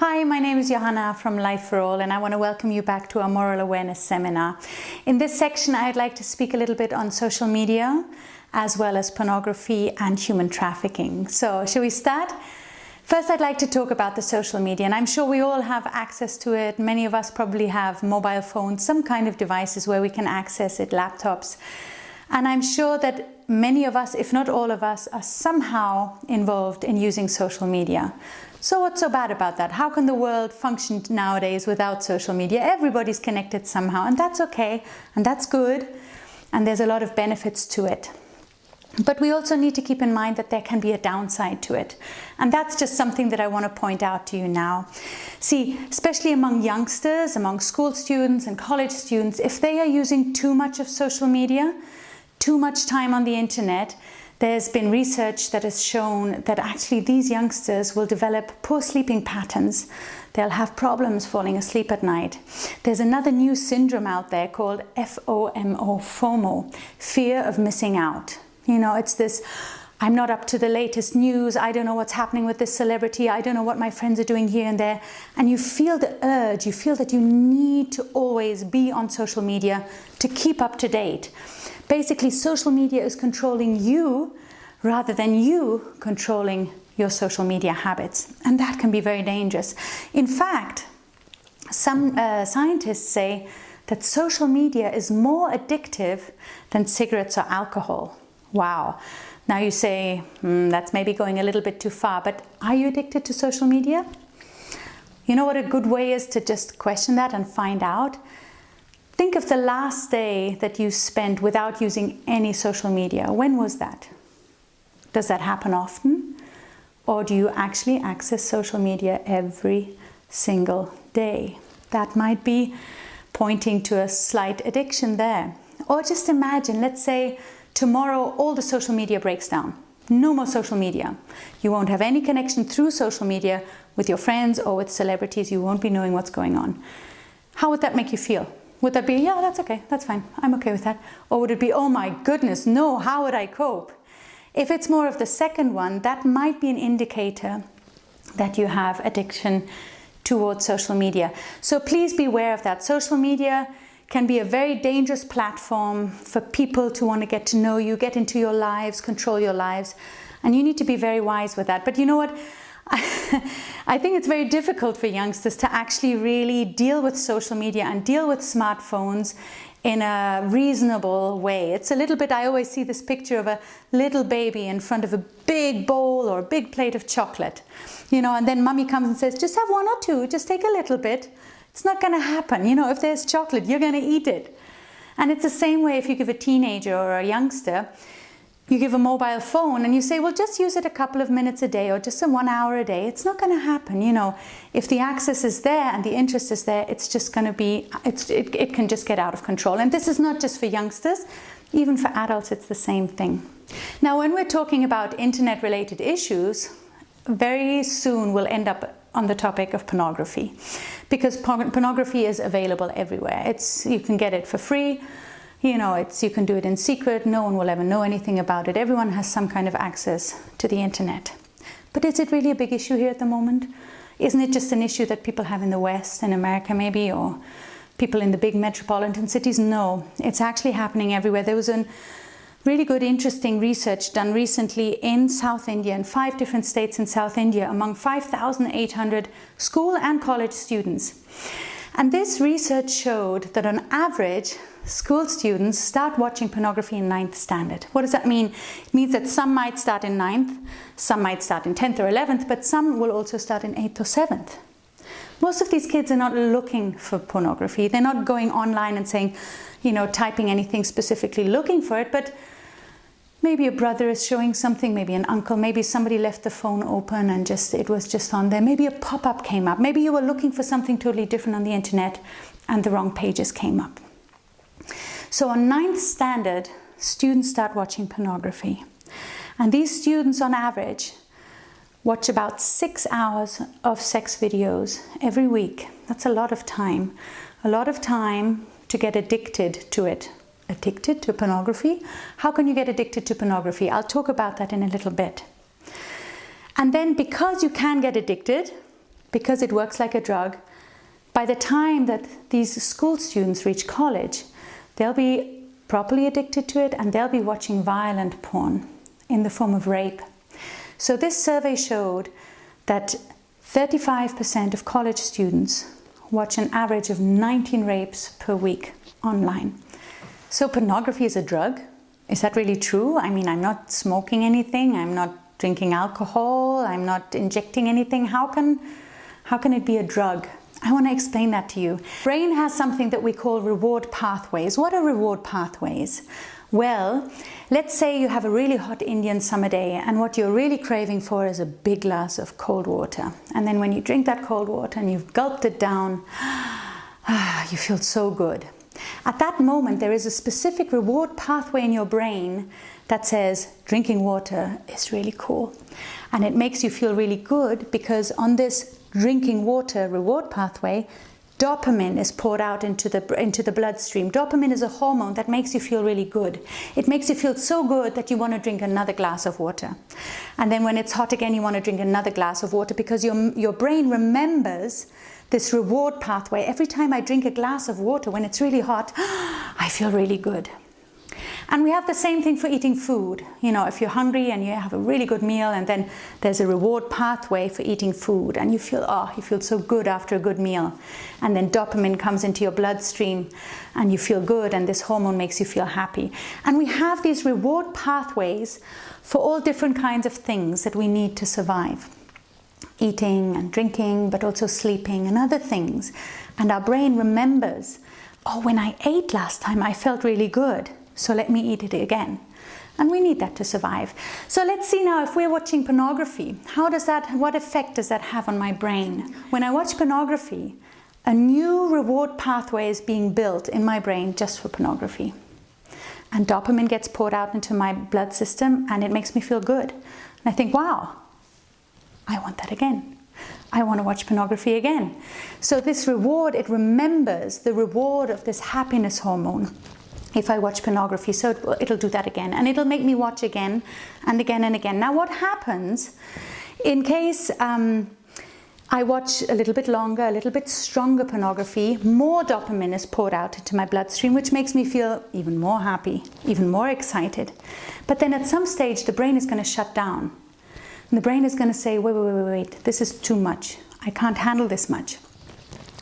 Hi, my name is Johanna from Life for All, and I want to welcome you back to our Moral Awareness Seminar. In this section, I'd like to speak a little bit on social media, as well as pornography and human trafficking. So, shall we start? First, I'd like to talk about the social media, and I'm sure we all have access to it. Many of us probably have mobile phones, some kind of devices where we can access it, laptops. And I'm sure that many of us, if not all of us, are somehow involved in using social media. So what's so bad about that? How can the world function nowadays without social media? Everybody's connected somehow, and that's okay, and that's good, and there's a lot of benefits to it. But we also need to keep in mind that there can be a downside to it. And that's just something that I want to point out to you now. See, especially among youngsters, among school students and college students, if they are using too much of social media, too much time on the internet, there's been research that has shown that actually these youngsters will develop poor sleeping patterns. They'll have problems falling asleep at night. There's another new syndrome out there called FOMO, FOMO, fear of missing out. You know, it's this, I'm not up to the latest news, I don't know what's happening with this celebrity, I don't know what my friends are doing here and there. And you feel the urge, you feel that you need to always be on social media to keep up to date. Basically, social media is controlling you rather than you controlling your social media habits. And that can be very dangerous. In fact, some scientists say that social media is more addictive than cigarettes or alcohol. Wow. Now you say, that's maybe going a little bit too far, but are you addicted to social media? You know what a good way is to just question that and find out? Think of the last day that you spent without using any social media. When was that? Does that happen often? Or do you actually access social media every single day? That might be pointing to a slight addiction there. Or just imagine, let's say tomorrow all the social media breaks down. No more social media. You won't have any connection through social media with your friends or with celebrities. You won't be knowing what's going on. How would that make you feel? Would that be, yeah, that's okay, that's fine, I'm okay with that? Or would it be, oh my goodness, no, how would I cope? If it's more of the second one, that might be an indicator that you have addiction towards social media. So please be aware of that. Social media can be a very dangerous platform for people to want to get to know you, get into your lives, control your lives, and you need to be very wise with that. But you know what? I think it's very difficult for youngsters to actually really deal with social media and deal with smartphones in a reasonable way. It's a little bit, I always see this picture of a little baby in front of a big bowl or a big plate of chocolate, you know, and then mummy comes and says, just have one or two, just take a little bit. It's not going to happen. You know, if there's chocolate, you're going to eat it. And it's the same way if you give a teenager or a youngster, you give a mobile phone and you say, well, just use it a couple of minutes a day or just 1 hour a day. It's not going to happen. You know, if the access is there and the interest is there, it's just going to be, it can just get out of control. And this is not just for youngsters, even for adults, it's the same thing. Now, when we're talking about internet related issues, very soon we'll end up on the topic of pornography, because pornography is available everywhere. You can get it for free. You know, you can do it in secret. No one will ever know anything about it. Everyone has some kind of access to the internet. But is it really a big issue here at the moment? Isn't it just an issue that people have in the West, in America maybe, or people in the big metropolitan cities? No, it's actually happening everywhere. There was a really good, interesting research done recently in South India, in 5 different states in South India, among 5,800 school and college students. And this research showed that on average, school students start watching pornography in 9th standard. What does that mean? It means that some might start in 9th, some might start in 10th or 11th, but some will also start in 8th or 7th. Most of these kids are not looking for pornography. They're not going online and saying, you know, typing anything specifically looking for it, but maybe a brother is showing something, maybe an uncle, maybe somebody left the phone open and it was just on there. Maybe a pop-up came up. Maybe you were looking for something totally different on the internet and the wrong pages came up. So on 9th standard, students start watching pornography. And these students on average watch about 6 hours of sex videos every week. That's a lot of time. A lot of time to get addicted to it. Addicted to pornography? How can you get addicted to pornography? I'll talk about that in a little bit. And then because you can get addicted, because it works like a drug, by the time that these school students reach college, they'll be properly addicted to it and they'll be watching violent porn in the form of rape. So this survey showed that 35% of college students watch an average of 19 rapes per week online. So pornography is a drug. Is that really true? I mean, I'm not smoking anything, I'm not drinking alcohol, I'm not injecting anything. How can it be a drug? I want to explain that to you. Brain has something that we call reward pathways. What are reward pathways? Well, let's say you have a really hot Indian summer day and what you're really craving for is a big glass of cold water. And then when you drink that cold water and you've gulped it down, you feel so good. At that moment, there is a specific reward pathway in your brain that says drinking water is really cool. And it makes you feel really good because on this drinking water reward pathway, dopamine is poured out into the bloodstream. Dopamine is a hormone that makes you feel really good. It makes you feel so good that you want to drink another glass of water. And then when it's hot again, you want to drink another glass of water because your brain remembers this reward pathway. Every time I drink a glass of water when it's really hot, I feel really good. And we have the same thing for eating food. You know, if you're hungry and you have a really good meal and then there's a reward pathway for eating food and you feel so good after a good meal. And then dopamine comes into your bloodstream and you feel good and this hormone makes you feel happy. And we have these reward pathways for all different kinds of things that we need to survive. Eating and drinking, but also sleeping and other things. And our brain remembers, oh, when I ate last time, I felt really good. So let me eat it again. And we need that to survive. So let's see now if we're watching pornography, what effect does that have on my brain? When I watch pornography, a new reward pathway is being built in my brain just for pornography. And dopamine gets poured out into my blood system and it makes me feel good. And I think, wow, I want that again. I want to watch pornography again. So this reward, it remembers the reward of this happiness hormone if I watch pornography. So it'll do that again. And it'll make me watch again and again and again. Now what happens in case I watch a little bit longer, a little bit stronger pornography, more dopamine is poured out into my bloodstream, which makes me feel even more happy, even more excited. But then at some stage, the brain is going to shut down. And the brain is going to say, wait, this is too much. I can't handle this much.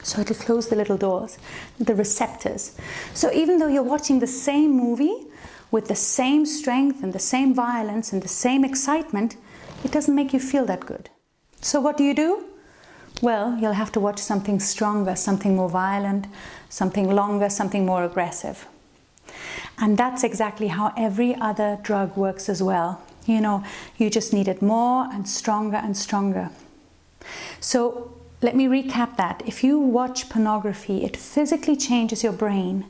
So it'll close the little doors, the receptors. So even though you're watching the same movie with the same strength and the same violence and the same excitement, it doesn't make you feel that good. So what do? Well, you'll have to watch something stronger, something more violent, something longer, something more aggressive. And that's exactly how every other drug works as well. You know, you just need it more and stronger and stronger. So let me recap that. If you watch pornography, it physically changes your brain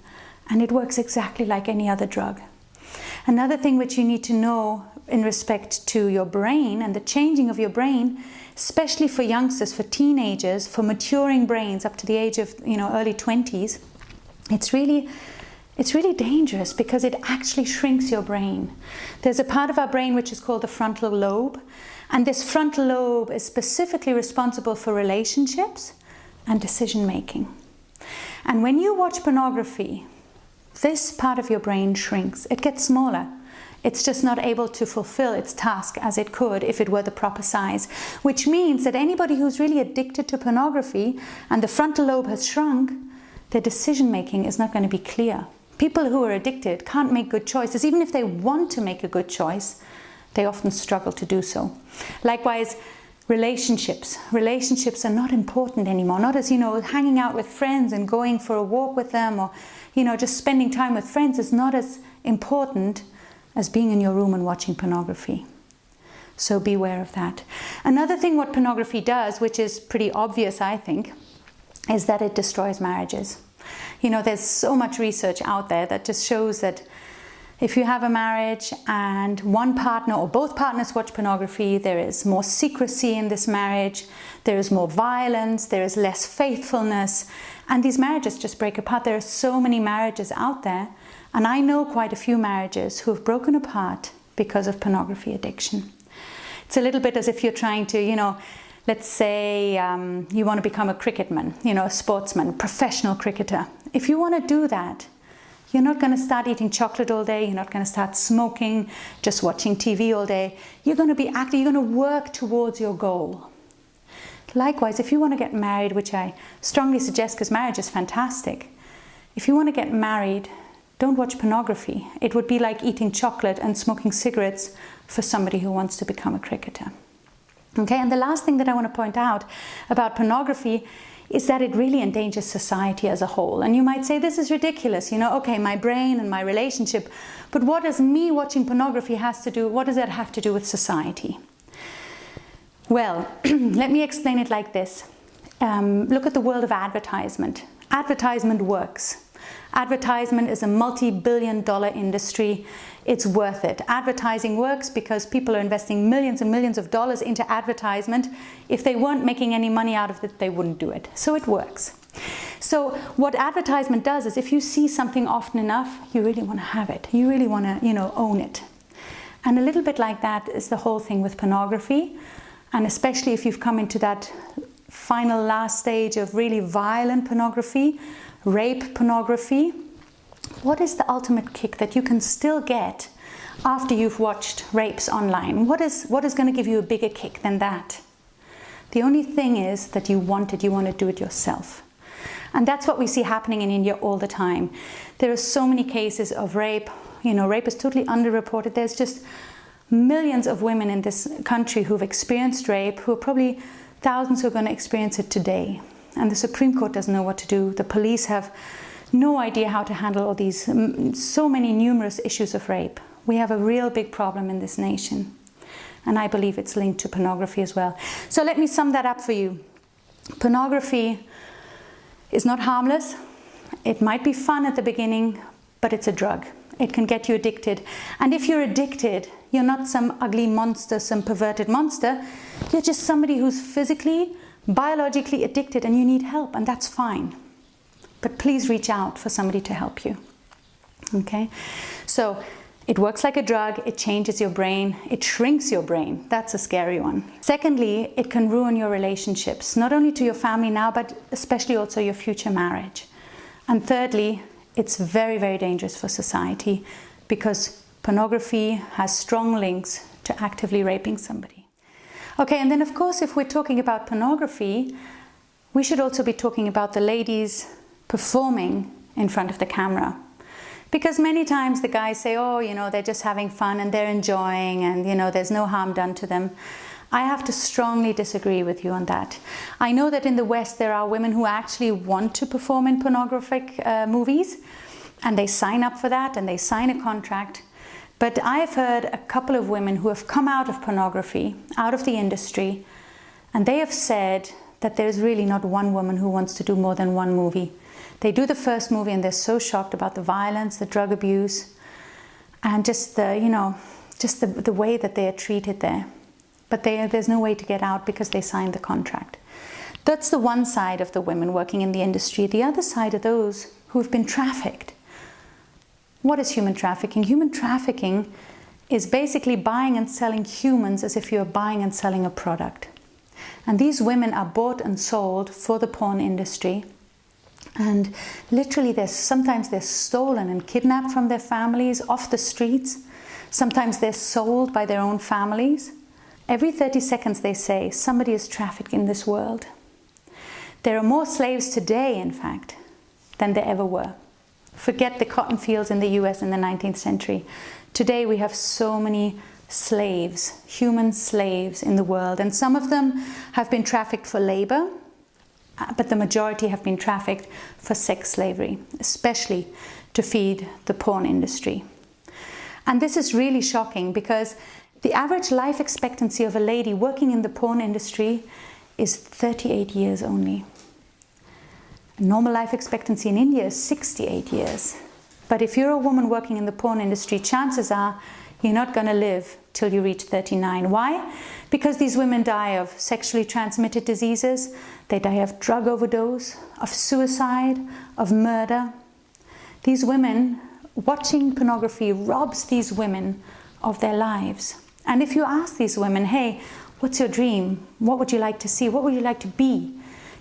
and it works exactly like any other drug. Another thing which you need to know in respect to your brain and the changing of your brain, especially for youngsters, for teenagers, for maturing brains up to the age of, early 20s, it's really dangerous because it actually shrinks your brain. There's a part of our brain which is called the frontal lobe, and this frontal lobe is specifically responsible for relationships and decision making. And when you watch pornography, this part of your brain shrinks. It gets smaller. It's just not able to fulfill its task as it could if it were the proper size, which means that anybody who's really addicted to pornography and the frontal lobe has shrunk, their decision making is not going to be clear. People who are addicted can't make good choices. Even if they want to make a good choice, they often struggle to do so. Likewise, relationships. Relationships are not important anymore. Not as, hanging out with friends and going for a walk with them or, just spending time with friends is not as important as being in your room and watching pornography. So beware of that. Another thing what pornography does, which is pretty obvious, I think, is that it destroys marriages. There's so much research out there that just shows that if you have a marriage and one partner or both partners watch pornography, there is more secrecy in this marriage, there is more violence, there is less faithfulness, and these marriages just break apart. There are so many marriages out there, and I know quite a few marriages who have broken apart because of pornography addiction. It's a little bit as if you're trying to, let's say you want to become a cricketman, a sportsman, professional cricketer. If you want to do that, you're not going to start eating chocolate all day. You're not going to start smoking, just watching TV all day. You're going to be active. You're going to work towards your goal. Likewise, if you want to get married, which I strongly suggest because marriage is fantastic, if you want to get married, don't watch pornography. It would be like eating chocolate and smoking cigarettes for somebody who wants to become a cricketer. Okay, and the last thing that I want to point out about pornography is that it really endangers society as a whole. And you might say, this is ridiculous, okay, my brain and my relationship, but what does me watching pornography what does that have to do with society? Well, let me explain it like this. Look at the world of advertisement. Advertisement works. Advertisement is a multi-billion-dollar industry. It's worth it. Advertising works because people are investing millions and millions of dollars into advertisement. If they weren't making any money out of it, they wouldn't do it. So it works. So what advertisement does is if you see something often enough, you really want to have it. You really want to, own it. And a little bit like that is the whole thing with pornography. And especially if you've come into that final last stage of really violent pornography, rape pornography, what is the ultimate kick that you can still get after you've watched rapes online? What is going to give you a bigger kick than that? The only thing is that you want to do it yourself. And that's what we see happening in India all the time. There are so many cases of rape. Rape is totally underreported. There's just millions of women in this country who've experienced rape, who are probably thousands who are going to experience it today. And the Supreme Court doesn't know what to do. The police have no idea how to handle all these, so many numerous issues of rape. We have a real big problem in this nation. And I believe it's linked to pornography as well. So let me sum that up for you. Pornography is not harmless. It might be fun at the beginning, but it's a drug. It can get you addicted. And if you're addicted, you're not some ugly monster, some perverted monster. You're just somebody who's physically, biologically addicted and you need help, and that's fine. But please reach out for somebody to help you. Okay? So it works like a drug. It changes your brain. It shrinks your brain. That's a scary one. Secondly, it can ruin your relationships, not only to your family now, but especially also your future marriage. And thirdly, it's very, very dangerous for society because pornography has strong links to actively raping somebody. Okay, and then of course, if we're talking about pornography, we should also be talking about the ladies performing in front of the camera. Because many times the guys say, they're just having fun and they're enjoying and, there's no harm done to them. I have to strongly disagree with you on that. I know that in the West there are women who actually want to perform in pornographic movies, and they sign up for that and they sign a contract. But I've heard a couple of women who have come out of pornography, out of the industry, and they have said that there's really not one woman who wants to do more than one movie. They do the first movie and they're so shocked about the violence, the drug abuse, and just the way that they are treated there. But there's no way to get out because they signed the contract. That's the one side of the women working in the industry. The other side are those who have been trafficked. What is human trafficking? Human trafficking is basically buying and selling humans as if you're buying and selling a product. And these women are bought and sold for the porn industry. And literally sometimes they're stolen and kidnapped from their families off the streets. Sometimes they're sold by their own families. Every 30 seconds they say somebody is trafficked in this world. There are more slaves today, in fact, than there ever were. Forget the cotton fields in the US in the 19th century. Today we have so many slaves, human slaves in the world, and some of them have been trafficked for labor, but the majority have been trafficked for sex slavery, especially to feed the porn industry. And this is really shocking because the average life expectancy of a lady working in the porn industry is 38 years only. Normal life expectancy in India is 68 years. But if you're a woman working in the porn industry, chances are you're not going to live till you reach 39. Why? Because these women die of sexually transmitted diseases, they die of drug overdose, of suicide, of murder. These women, watching pornography robs these women of their lives. And if you ask these women, hey, What's your dream? What would you like to see? What would you like to be?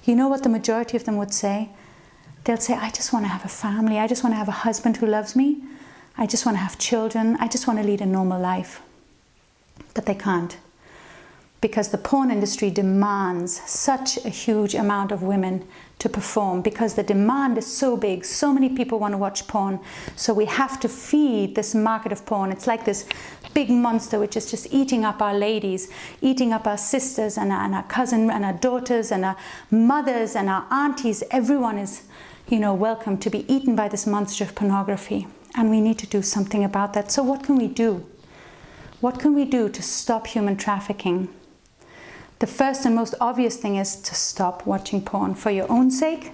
You know what the majority of them would say? They'll say, I just want to have a family. I just want to have a husband who loves me. I just want to have children. I just want to lead a normal life. But they can't. Because the porn industry demands such a huge amount of women to perform, because the demand is so big. So many people want to watch porn. So we have to feed this market of porn. It's like this big monster which is just eating up our ladies, eating up our sisters and our cousins and our daughters and our mothers and our aunties. Everyone is, welcome to be eaten by this monster of pornography. And we need to do something about that. So what can we do? What can we do to stop human trafficking? The first and most obvious thing is to stop watching porn, for your own sake,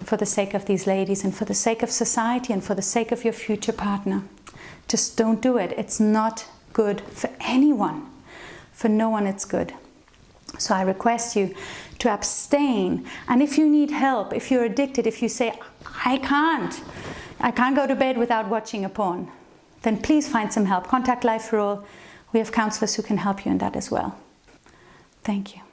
for the sake of these ladies, and for the sake of society, and for the sake of your future partner. Just don't do it. It's not good for anyone. For no one it's good. So I request you to abstain. And if you need help, if you're addicted, if you say, I can't go to bed without watching a porn, then please find some help. Contact Life for All. We have counselors who can help you in that as well. Thank you.